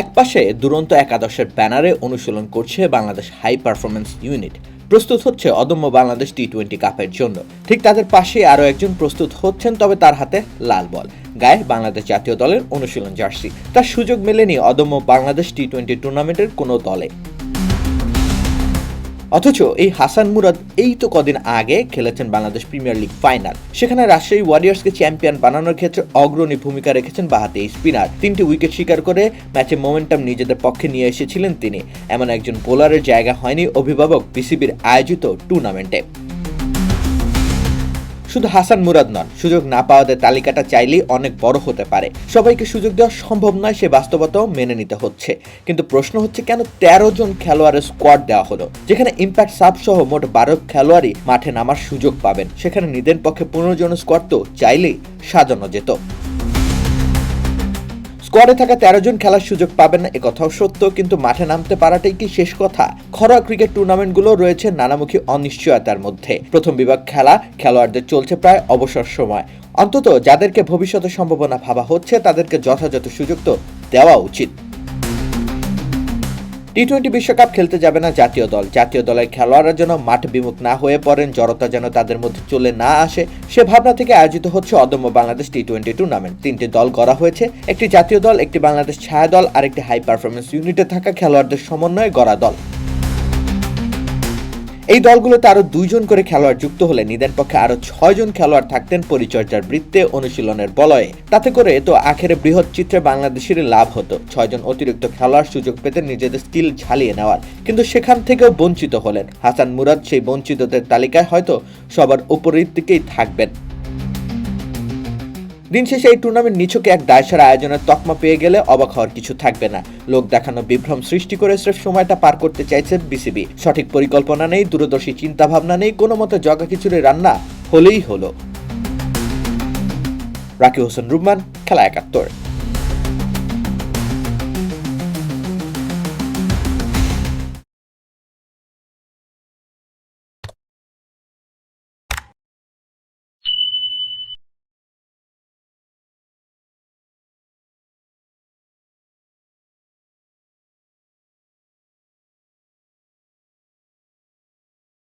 একপাশে দুরন্ত একাদশের ব্যানারে অনুশীলন করছে বাংলাদেশ হাই পারফরম্যান্স ইউনিট, প্রস্তুত হচ্ছে অদম্য বাংলাদেশ টি-20 কাপের জন্য। ঠিক তাদের পাশে আরও একজন প্রস্তুত হচ্ছেন, তবে তার হাতে লাল বল, গায়ে বাংলাদেশ জাতীয় দলের অনুশীলন জার্সি। তার সুযোগ মেলেনি অদম্য বাংলাদেশ টি-20 টুর্নামেন্টের কোনো দলে। অথচ এই হাসান মুরাদ এই তো কদিন আগে খেলেছেন বাংলাদেশ প্রিমিয়ার লিগ ফাইনাল। সেখানে রাজশাহী ওয়ারিয়র্সকে চ্যাম্পিয়ন বানানোর ক্ষেত্রে অগ্রণী ভূমিকা রেখেছেন বাঁহাতি এই স্পিনার। 3টি উইকেট শিকার করে ম্যাচে মোমেন্টাম নিজেদের পক্ষে নিয়ে এসেছিলেন তিনি। এমন একজন বোলারের জায়গা হয়নি অভিভাবক বিসিবির আয়োজিত টুর্নামেন্টে। শুধু হাসান মুরাদ নন, সুযোগ না পাওয়াদের তালিকাটা চাইলেই অনেক বড় হতে পারে। সবাইকে সুযোগ দেওয়া সম্ভব নয়, সে বাস্তবতাও মেনে নিতে হচ্ছে। কিন্তু প্রশ্ন হচ্ছে, কেন 13 জন খেলোয়াড়ের স্কোয়াড দেওয়া হলো? যেখানে ইম্প্যাক্ট সাব সহ মোট 12 খেলোয়াড়ই মাঠে নামার সুযোগ পাবেন, সেখানে নিদেন পক্ষে 15 জন স্কোয়াড তো চাইলেই সাজানো যেত। স্কোয়াডে থাকা 13 জন খেলার সুযোগ পাবেন না একথাও সত্য, কিন্তু মাঠে নামতে পারাটাই কি শেষ কথা? ঘরোয়া ক্রিকেট টুর্নামেন্টগুলো রয়েছে নানামুখী অনিশ্চয়তার মধ্যে। প্রথম বিভাগ খেলোয়াড়দের চলছে প্রায় অবসর সময়। অন্তত যাদেরকে ভবিষ্যতে সম্ভাবনা ভাবা হচ্ছে তাদেরকে যথাযথ সুযোগ তো দেওয়া উচিত। টি-20 বিশ্বকাপ খেলতে যাবে না জাতীয় দল। জাতীয় দলের খেলোয়াড়রা যেন মাঠ বিমুখ না হয়ে পড়েন, জড়তা যেন তাদের মধ্যে চলে না আসে, সে ভাবনা থেকে আয়োজিত হচ্ছে অদম্য বাংলাদেশ টি-20 টুর্নামেন্ট। 3টি দল গড়া হয়েছে, একটি জাতীয় দল, একটি বাংলাদেশ ছায়া দল আর একটি হাই পারফরম্যান্স ইউনিটে থাকা খেলোয়াড়দের সমন্বয়ে গড়া দল। এই দলগুলোতে আরো 2 জন করে খেলোয়াড় যুক্ত হলে নিদেন পক্ষে আরো 6 জন খেলোয়াড় থাকতেন পরিচর্যার বৃত্তে, অনুশীলনের বলয়ে। তাতে করে তো আখেরে বৃহৎ চিত্রে বাংলাদেশেরই লাভ হতো। 6 জন অতিরিক্ত খেলোয়াড় সুযোগ পেতেন নিজেদের স্কিল ঝালিয়ে নেওয়ার, কিন্তু সেখান থেকেও বঞ্চিত হলেন। হাসান মুরাদ সেই বঞ্চিতদের তালিকায় হয়তো সবার উপরের দিকেই থাকবেন। দিন শেষে এই টুর্নামেন্ট নিছকে এক দায়সারা আয়োজনের তকমা পেয়ে গেলে অবাক হওয়ার কিছু থাকবে না। লোক দেখানো বিভ্রম সৃষ্টি করে স্রেফ সময়টা পার করতে চাইছে বিসিবি। সঠিক পরিকল্পনা নেই, দূরদর্শী চিন্তা ভাবনা নেই, কোনো মতে জগা খিচুড়ি রান্না হলেই হলো। রাকিব হোসেন রুম্মান, খেলা 71।